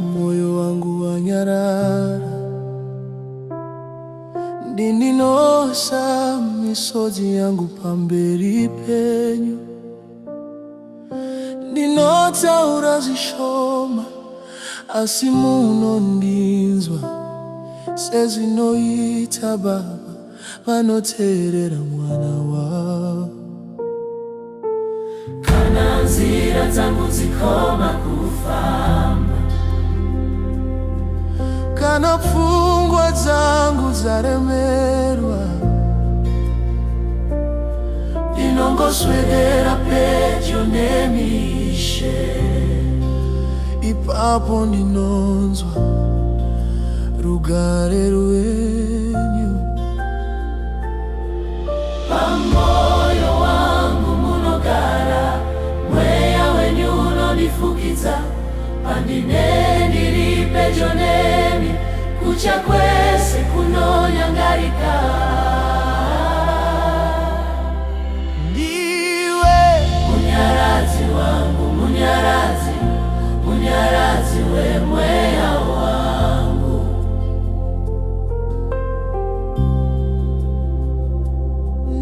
moyo wangu wanyarara, ndininosa misozi yangu pamberi penyu, ndinota urazishoma asi muno ndinzwa sezinoita baba vanoteerera mwana wavo. Kana nzira dzangu zikoma kufamba, kana pfungwa dzangu zaremerwa, ndinongoswedera pedyo nemishe, ipapo ndinonzwa rugare rwenyu. pamoyo wangu munogara mweya wenyu unondifukiza, pandine ndiri pedyo nemi, kucha kwese kunonyangarika. Ndiwe Munyaradzi wangu, munyaradzi, munyaradzi we mweya wangu.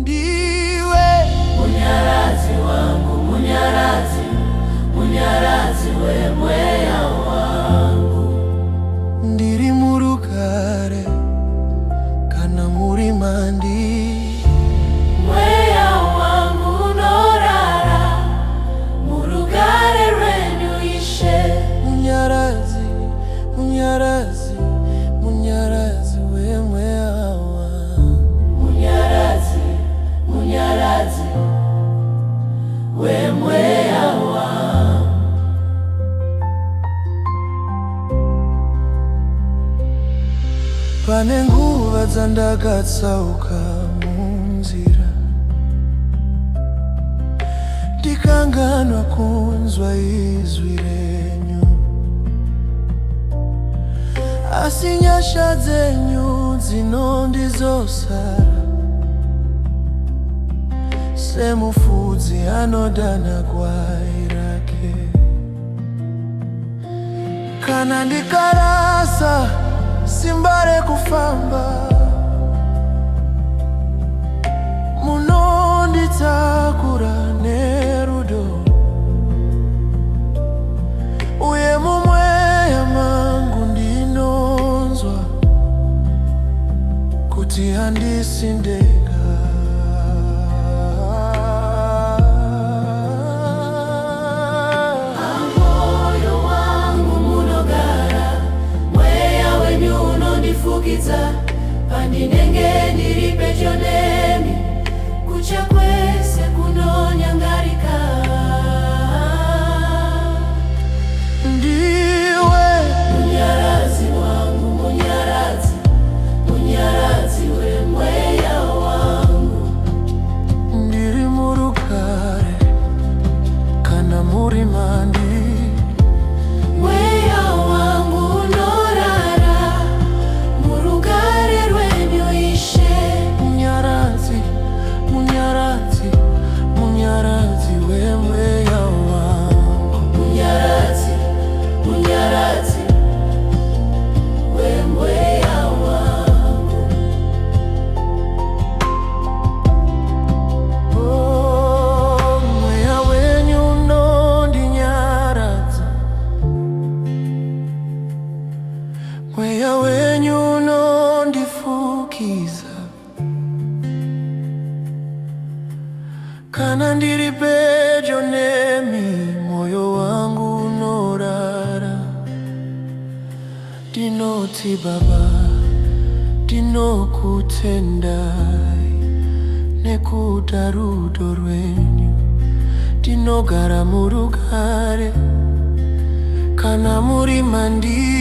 ndiwe Munyaradzi wangu, munyaradzi, munyaradzi we mweya wangu. ndiri murugare kana muri mandi, Mweya wangu unorara murugare rwenyu Ishe. munyarazi, munyarazi, munyarazi we mweya wangu. Munyaradzi, munyaradzi we mweya wangu. Pane nguva dzandakatsauka munzira, ndikanganwa kunzwa izwi renyu, asi nyasha dzenyu dzinondizosara semufudzi anodana gwai rake. Kana ndikarasa simba rekufamba, munonditakura nerudo, uye mumweya mangu ndinonzwa kuti handisi ndega. Pamoyo wangu munogara mweya wenyu unondifukiza, pandinenge ndiri pedyo nemi, kucha kwese kunonyangarika. Ndiwe Munyaradzi wangu, munyaradzi, munyaradzi we mweya wangu. ndiri murugare kana muri mandi, Mweya wangu unorara murugare rwenyu Ishe. munyaradzi, munyaradzi, munyaradzi we mweya wangu. Munyaradzi, munyaradzi we mweya wangu. Oh, mweya wenyu unondinyaradza, mweya wenyu unondifukiza, kana ndiri pedyo nemi, moyo wangu unorara. Ndinoti Baba, ndinokutendai nekuda rudo rwenyu, ndinogara murugare kana muri mandi.